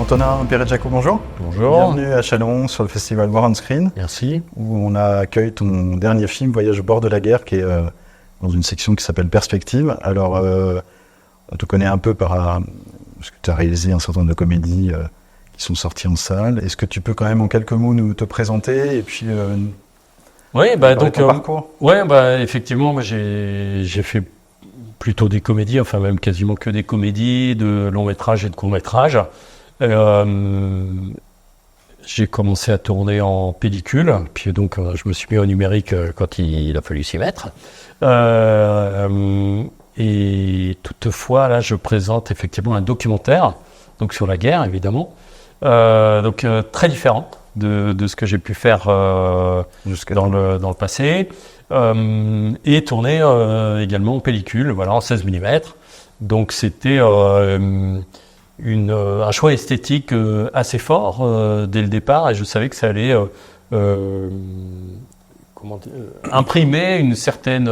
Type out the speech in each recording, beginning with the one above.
Antonin Perret-Jacot, bonjour. Bonjour. Bienvenue à Châlons sur le festival War on Screen. Merci. Où on accueille ton dernier film, Voyage au bord de la guerre, qui est dans une section qui s'appelle Perspective. Alors, on te connaît un peu parce que tu as réalisé un certain nombre de comédies qui sont sorties en salle. Est-ce que tu peux quand même en quelques mots nous te présenter et puis oui, donc ton parcours? Effectivement, moi j'ai fait plutôt des comédies, enfin même quasiment que des comédies, de long métrage et de court métrage. J'ai commencé à tourner en pellicule, puis donc je me suis mis au numérique quand il a fallu s'y mettre. Et toutefois, là, je présente effectivement un documentaire, donc sur la guerre, évidemment, très différent de ce que j'ai pu faire dans le passé, et tourné également en pellicule, voilà, en 16 mm. Donc c'était un choix esthétique assez fort dès le départ, et je savais que ça allait imprimer une certaine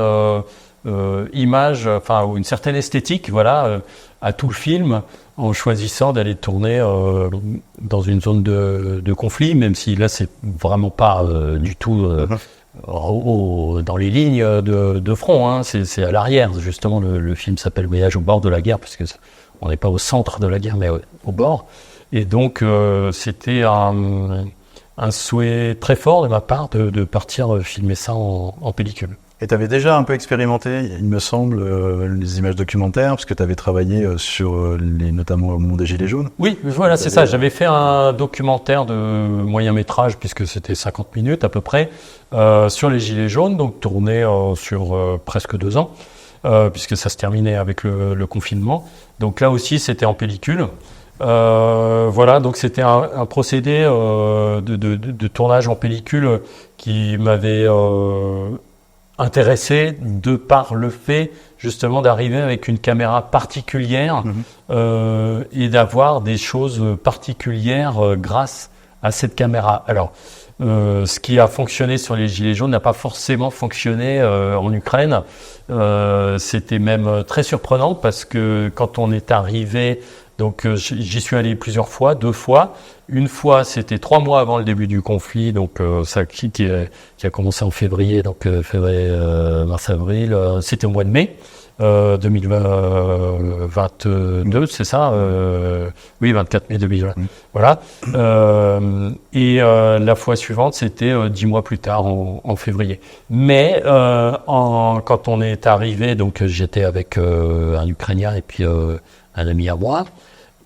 image, enfin ou une certaine esthétique, voilà, à tout le film, en choisissant d'aller tourner dans une zone de conflit, même si là c'est vraiment pas du tout dans les lignes de front, hein. C'est à l'arrière, justement. Le film s'appelle Voyage au bord de la guerre, puisque on n'est pas au centre de la guerre, mais au bord. Et donc c'était un souhait très fort de ma part de partir filmer ça en pellicule. Et tu avais déjà un peu expérimenté, il me semble, les images documentaires, parce que tu avais travaillé notamment au moment des Gilets jaunes. Oui, voilà, c'est ça. J'avais fait un documentaire de moyen métrage, puisque c'était 50 minutes à peu près, sur les Gilets jaunes, donc tourné sur presque 2 ans, puisque ça se terminait avec le confinement. Donc là aussi, c'était en pellicule. Voilà, donc c'était un procédé de tournage en pellicule qui m'avait intéressé de par le fait justement d'arriver avec une caméra particulière et d'avoir des choses particulières grâce à cette caméra. Alors, ce qui a fonctionné sur les Gilets jaunes n'a pas forcément fonctionné en Ukraine. C'était même très surprenant parce que quand on est arrivé, donc j'y suis allé plusieurs fois, 2 fois. Une fois, c'était 3 mois avant le début du conflit, donc ça qui a commencé en février, donc février, mars, avril. C'était au mois de mai 2022, c'est ça, oui, 24 mai 2020. Voilà. Et la fois suivante, c'était 10 mois plus tard, en février. Mais quand on est arrivé, donc j'étais avec un Ukrainien et puis un ami à moi.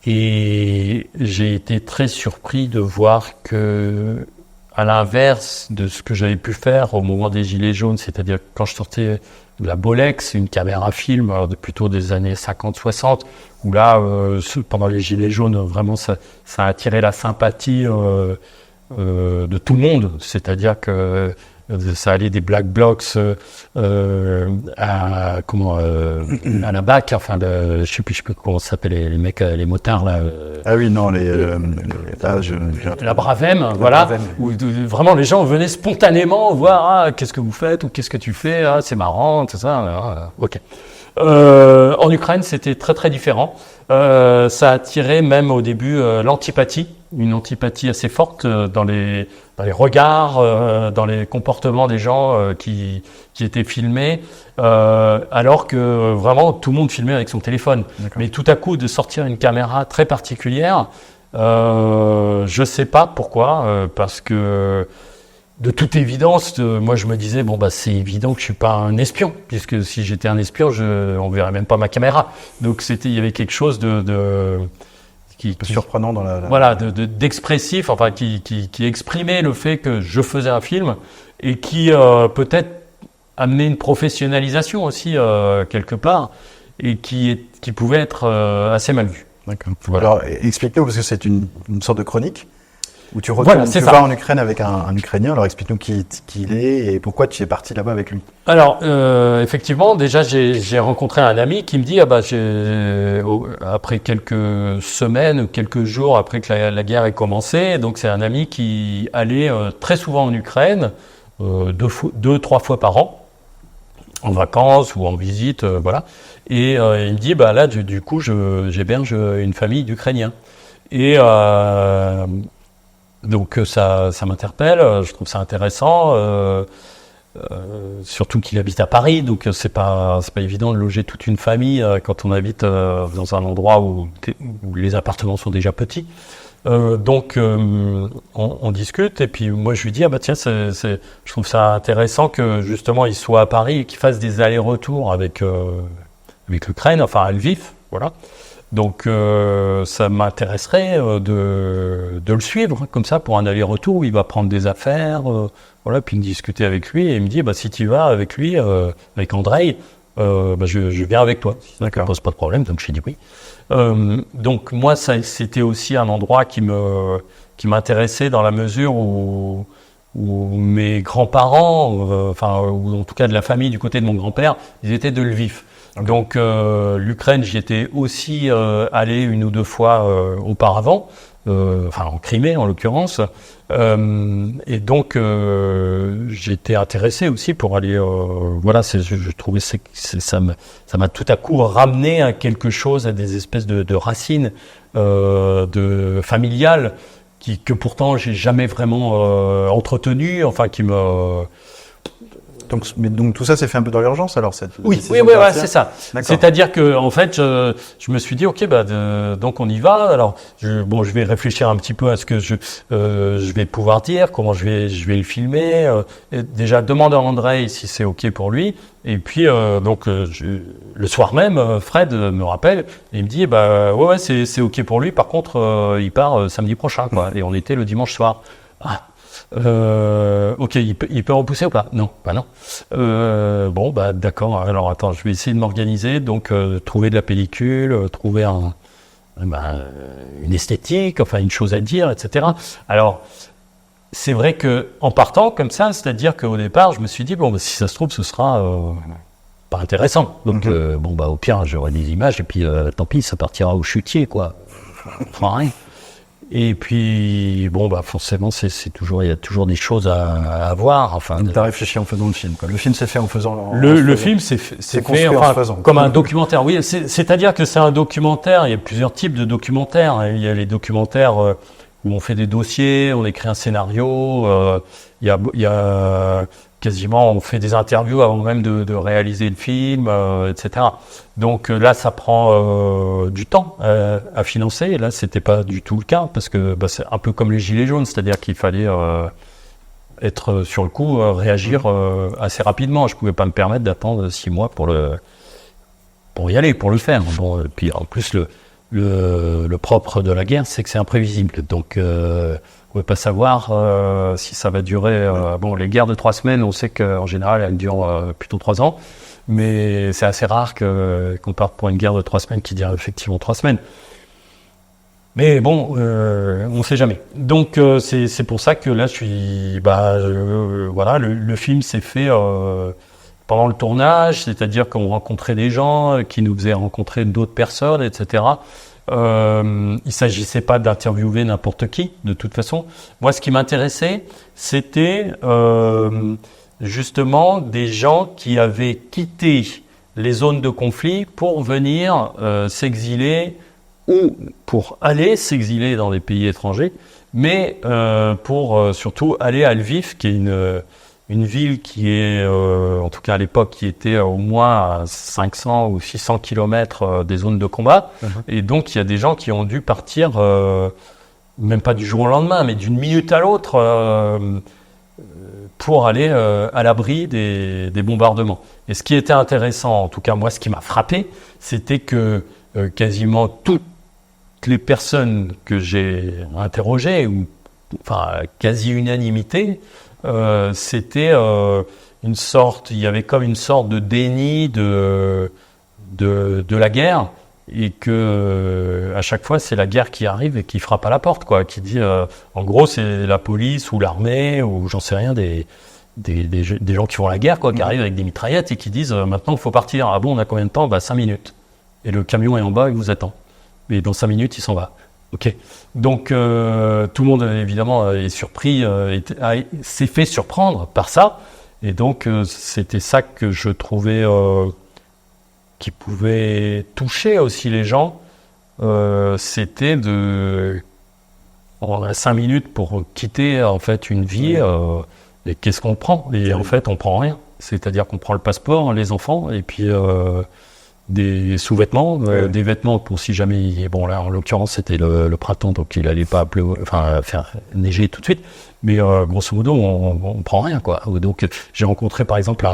Et j'ai été très surpris de voir que, à l'inverse de ce que j'avais pu faire au moment des Gilets jaunes, c'est-à-dire quand je sortais de la Bolex, une caméra film plutôt des années 50-60, où là, pendant les Gilets jaunes, vraiment ça a attiré la sympathie de tout le monde. C'est-à-dire que ça allait des black blocs à la BAC, enfin je sais plus comment ça s'appelle, les mecs, les motards là. Ah oui, non, la Bravem, voilà, Bravem. Où vraiment les gens venaient spontanément voir qu'est-ce que vous faites ou qu'est-ce que tu fais, c'est marrant, tout ça. Ok. En Ukraine, c'était très très différent. Ça a attiré même au début l'antipathie, une antipathie assez forte dans les regards, dans les comportements des gens qui étaient filmés, alors que vraiment tout le monde filmait avec son téléphone. D'accord. Mais tout à coup, de sortir une caméra très particulière, je sais pas pourquoi, parce que de toute évidence, moi je me disais c'est évident que je suis pas un espion, puisque si j'étais un espion, on verrait même pas ma caméra. Donc il y avait quelque chose qui surprenant dans la... Voilà, d'expressif, enfin qui exprimait le fait que je faisais un film et qui peut-être amenait une professionnalisation aussi quelque part et qui pouvait être assez mal vu. D'accord. Voilà. Alors explique-nous, parce que c'est une sorte de chronique où tu retournes, tu vas en Ukraine avec un Ukrainien. Alors explique-nous qui il est et pourquoi tu es parti là-bas avec lui. Alors effectivement, déjà j'ai rencontré un ami qui me dit après quelques semaines, quelques jours après que la guerre ait commencé, donc c'est un ami qui allait très souvent en Ukraine, 2-3 fois par an, en vacances ou en visite, voilà. Et il me dit là du coup j'héberge une famille d'Ukrainiens. Et donc ça m'interpelle, je trouve ça intéressant. Surtout qu'il habite à Paris, donc c'est pas évident de loger toute une famille quand on habite dans un endroit où les appartements sont déjà petits. Donc on discute et puis moi je lui dis ah bah tiens je trouve ça intéressant que justement il soit à Paris et qu'il fasse des allers-retours avec l'Ukraine, enfin à Lviv, voilà. Donc ça m'intéresserait de le suivre comme ça pour un aller-retour où il va prendre des affaires, voilà, puis discuter avec lui et il me dit bah si tu vas avec lui, avec Andrei, bah, je viens avec toi. D'accord. Ça pose pas de problème, donc j'ai dit oui. Donc moi c'était aussi un endroit qui m'intéressait dans la mesure où mes grands-parents, enfin ou en tout cas de la famille du côté de mon grand-père, ils étaient de Lviv. Okay. Donc l'Ukraine, j'y étais aussi allé une ou deux fois auparavant, enfin en Crimée en l'occurrence, et donc j'étais intéressé aussi pour aller, voilà, je trouvais ça m'a tout à coup ramené à quelque chose, à des espèces de racines de familiales que pourtant j'ai jamais vraiment entretenu, enfin qui me Donc tout ça s'est fait un peu dans l'urgence alors Oui, c'est ça. D'accord. C'est-à-dire que en fait, je me suis dit ok, donc on y va. Alors je vais réfléchir un petit peu à ce que je vais pouvoir dire, comment je vais le filmer. Déjà demander à Andrei si c'est ok pour lui. Et puis le soir même, Fred me rappelle et il me dit ouais c'est ok pour lui. Par contre, il part samedi prochain quoi. Et on était le dimanche soir. Ok, il peut repousser ou pas? Non, non. Bon, d'accord. Alors attends, je vais essayer de m'organiser. Donc, trouver de la pellicule, trouver une esthétique, enfin une chose à dire, etc. Alors, c'est vrai que en partant comme ça, c'est-à-dire qu'au départ, je me suis dit si ça se trouve, ce sera pas intéressant. Donc, au pire, j'aurai des images et puis tant pis, ça partira au chutier, quoi. Enfin, rien. Et puis, forcément, il y a toujours des choses à voir. Enfin, tu as réfléchi en faisant le film, quoi. Le film s'est fait en faisant... Le film s'est fait comme un documentaire. Oui, c'est-à-dire que c'est un documentaire. Il y a plusieurs types de documentaires. Il y a les documentaires où on fait des dossiers, on écrit un scénario. Il y a quasiment, on fait des interviews avant même de réaliser le film, etc. Donc là, ça prend du temps à financer. Et là, c'était pas du tout le cas parce que c'est un peu comme les gilets jaunes, c'est-à-dire qu'il fallait être sur le coup, réagir assez rapidement. Je pouvais pas me permettre d'attendre 6 mois pour y aller, pour le faire. Bon, et puis en plus le propre de la guerre, c'est que c'est imprévisible. Donc on ne pouvait pas savoir si ça va durer. Les guerres de 3 semaines, on sait qu'en général, elles durent plutôt 3 ans. Mais c'est assez rare qu'on parte pour une guerre de 3 semaines qui dure effectivement 3 semaines. Mais bon, on ne sait jamais. Donc c'est pour ça que là, je suis... voilà, le film s'est fait pendant le tournage, c'est-à-dire qu'on rencontrait des gens qui nous faisaient rencontrer d'autres personnes, etc. Il s'agissait pas d'interviewer n'importe qui, de toute façon. Moi, ce qui m'intéressait, c'était justement des gens qui avaient quitté les zones de conflit pour venir s'exiler ou pour aller s'exiler dans des pays étrangers, mais pour surtout aller à Lviv, qui est une ville qui est, en tout cas à l'époque, qui était au moins à 500 ou 600 kilomètres des zones de combat. Et donc, il y a des gens qui ont dû partir, même pas du jour au lendemain, mais d'une minute à l'autre, pour aller à l'abri des bombardements. Et ce qui était intéressant, en tout cas moi, ce qui m'a frappé, c'était que quasiment toutes les personnes que j'ai interrogées, enfin quasi unanimité, c'était il y avait comme une sorte de déni de la guerre, et que à chaque fois c'est la guerre qui arrive et qui frappe à la porte, quoi, qui dit en gros c'est la police ou l'armée ou j'en sais rien, des gens qui font la guerre, quoi, qui arrivent avec des mitraillettes et qui disent maintenant il faut partir. Ah bon, on a combien de temps? 5 minutes. Et le camion est en bas, il vous attend. Et dans 5 minutes, il s'en va. Ok. Donc tout le monde évidemment est surpris, s'est fait surprendre par ça. Et donc c'était ça que je trouvais qui pouvait toucher aussi les gens, c'était on a 5 minutes pour quitter en fait une vie. Et qu'est-ce qu'on prend? Et en fait, on prend rien. C'est-à-dire qu'on prend le passeport, les enfants, et puis des sous-vêtements, des vêtements pour si jamais. Bon là, en l'occurrence, c'était le printemps, donc il allait pas faire neiger tout de suite. Mais grosso modo, on prend rien, quoi. Donc j'ai rencontré par exemple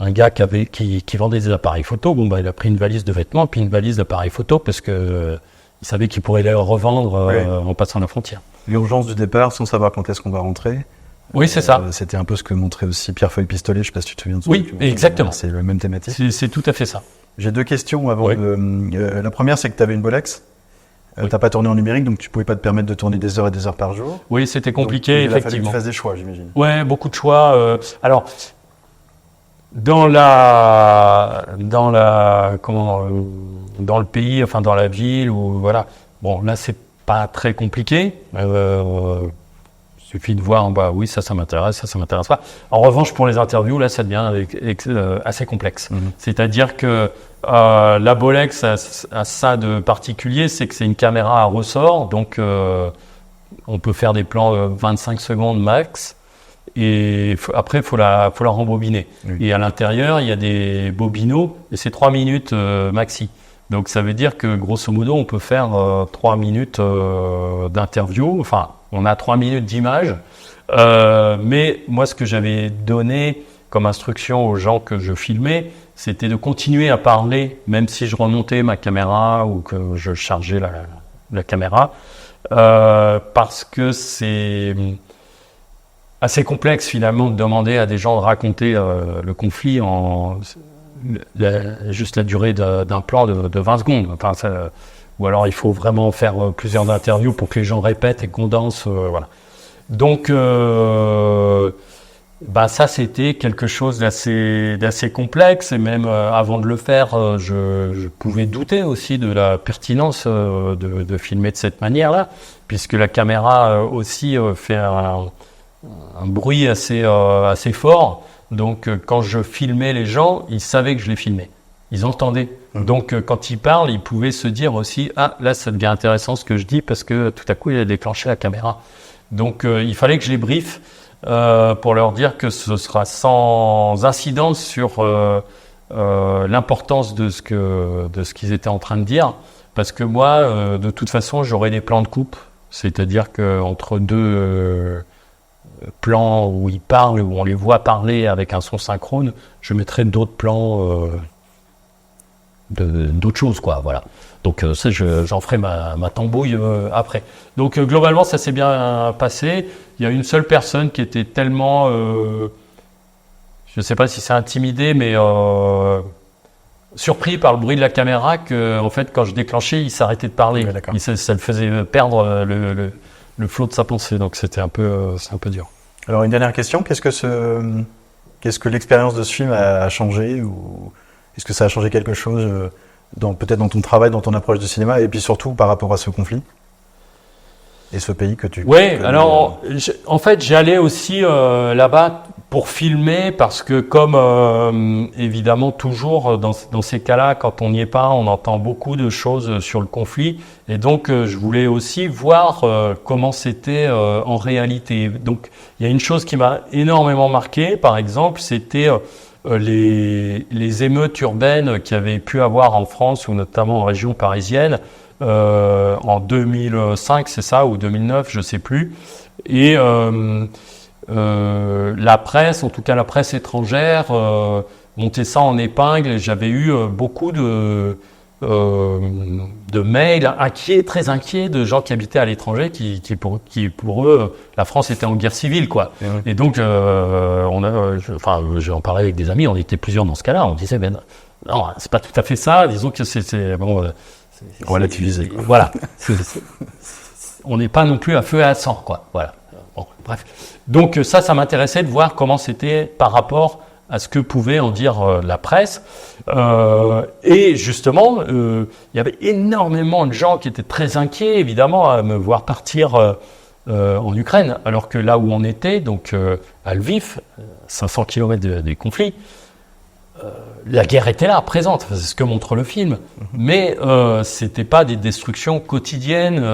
un gars qui vendait des appareils photo. Bon, il a pris une valise de vêtements, puis une valise d'appareils photo parce que il savait qu'il pourrait les revendre en passant la frontière. L'urgence du départ, sans savoir quand est-ce qu'on va rentrer. Oui, c'est ça. C'était un peu ce que montrait aussi Pierre Feuille-Pistolet, je ne sais pas si tu te souviens de ça. Oui, exactement. C'est la même thématique. C'est tout à fait ça. J'ai 2 questions avant la première, c'est que tu avais une Bolex. Tu n'as pas tourné en numérique, donc tu ne pouvais pas te permettre de tourner des heures et des heures par jour. Oui, c'était compliqué, donc, effectivement. Il a fallu que tu fasses des choix, j'imagine. Ouais, beaucoup de choix. Alors, dans le pays, enfin dans la ville, ou voilà. Bon, là, c'est pas très compliqué. Il suffit de voir, oui, ça m'intéresse, ça m'intéresse pas. En revanche, pour les interviews, là, ça devient assez complexe. Mm-hmm. C'est-à-dire que la Bolex a ça de particulier, c'est que c'est une caméra à ressort, donc on peut faire des plans 25 secondes max. Et après, il faut la rembobiner. Oui. Et à l'intérieur, il y a des bobineaux, et c'est 3 minutes maxi. Donc ça veut dire que grosso modo, on peut faire 3 minutes d'interview. Enfin, on a 3 minutes d'image. Mais moi, ce que j'avais donné comme instruction aux gens que je filmais, c'était de continuer à parler, même si je remontais ma caméra ou que je chargeais la caméra, parce que c'est assez complexe finalement de demander à des gens de raconter le conflit en juste la durée d'un plan de 20 secondes. Enfin, ou alors il faut vraiment faire plusieurs interviews pour que les gens répètent et condensent. Voilà. Donc ça c'était quelque chose d'assez complexe, et même avant de le faire, je pouvais douter aussi de la pertinence de filmer de cette manière-là, puisque la caméra aussi fait un bruit assez fort. Donc, quand je filmais les gens, ils savaient que je les filmais. Ils entendaient. Donc, quand ils parlent, ils pouvaient se dire aussi « Ah, là, ça devient intéressant ce que je dis parce que tout à coup, il a déclenché la caméra. » Donc, il fallait que je les briefe pour leur dire que ce sera sans incidence sur l'importance de ce qu'ils étaient en train de dire. Parce que moi, de toute façon, j'aurais des plans de coupe. C'est-à-dire qu'entre deux plans où ils parlent, où on les voit parler avec un son synchrone, je mettrai d'autres plans d'autres choses, quoi. Voilà. Donc ça, j'en ferai ma tambouille après. Donc globalement, ça s'est bien passé. Il y a une seule personne qui était tellement, je ne sais pas si c'est intimidé, mais surpris par le bruit de la caméra que, en fait, quand je déclenchais, il s'arrêtait de parler. Ouais, ça le faisait perdre le flot de sa pensée. Donc c'était c'est un peu dur. Alors une dernière question, qu'est-ce que l'expérience de ce film a changé, ou est-ce que ça a changé quelque chose peut-être dans ton travail, dans ton approche du cinéma, et puis surtout par rapport à ce conflit et ce pays que tu... Oui, alors en fait j'allais aussi là-bas pour filmer, parce que comme évidemment toujours dans ces cas-là, quand on n'y est pas, on entend beaucoup de choses sur le conflit, et donc je voulais aussi voir comment c'était en réalité. Donc il y a une chose qui m'a énormément marqué, par exemple, c'était les émeutes urbaines qu'il y avait pu avoir en France, ou notamment en région parisienne, en 2005, c'est ça, ou 2009, je ne sais plus. Et la presse, en tout cas la presse étrangère, montait ça en épingle, et j'avais eu beaucoup de mails très inquiets de gens qui habitaient à l'étranger, qui pour eux, la France était en guerre civile, quoi. Et, oui. Et donc, j'en parlais avec des amis, on était plusieurs dans ce cas-là, on disait, non, c'est pas tout à fait ça, disons que c'est bon, relativisé, quoi. Voilà. On n'est pas non plus à feu et à sang, quoi. Voilà. Bon, bref. Donc ça m'intéressait de voir comment c'était par rapport à ce que pouvait en dire la presse. Et justement, il y avait énormément de gens qui étaient très inquiets, évidemment, à me voir partir en Ukraine, alors que là où on était, donc à Lviv, 500 km des conflits, la guerre était là, présente, c'est ce que montre le film, mais c'était pas des destructions quotidiennes.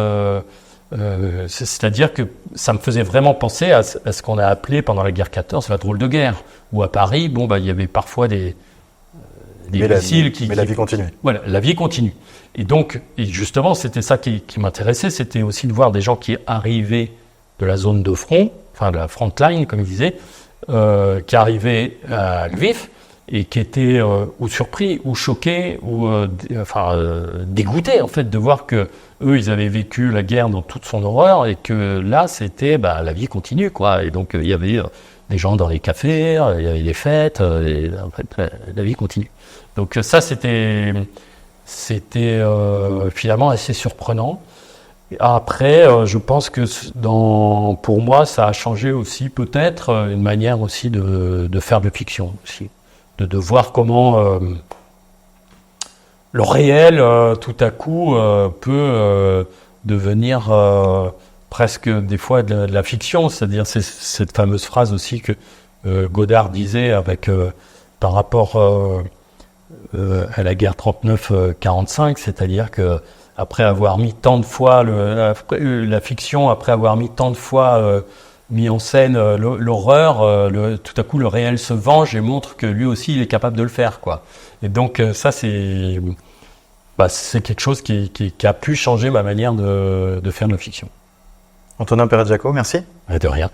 C'est-à-dire que ça me faisait vraiment penser à ce qu'on a appelé pendant la guerre 14 la drôle de guerre, où à Paris, bon, bah, il y avait parfois des missiles mais la vie continue. Voilà, la vie continue. Et donc, et justement, c'était ça qui m'intéressait, c'était aussi de voir des gens qui arrivaient de la zone de front, enfin de la front line, comme ils disaient, qui arrivaient à Lviv et qui étaient ou surpris, ou choqués, ou dégoûtés en fait de voir que eux, ils avaient vécu la guerre dans toute son horreur et que là, c'était la vie continue, quoi. Et donc, il y avait des gens dans les cafés, il y avait des fêtes, et en fait, la vie continue. Donc ça, c'était finalement assez surprenant. Après, je pense que pour moi, ça a changé aussi peut-être une manière aussi de faire de fiction aussi, de voir comment le réel, tout à coup, peut devenir presque des fois de la fiction. C'est-à-dire, c'est cette fameuse phrase aussi que Godard disait par rapport à la guerre 39-45, c'est-à-dire que après avoir mis tant de fois la fiction, après avoir mis tant de fois mis en scène l'horreur, tout à coup le réel se venge et montre que lui aussi il est capable de le faire, quoi. Et donc ça c'est quelque chose qui a pu changer ma manière de faire de la fiction. Antonin Perret-Jacot, merci. De rien.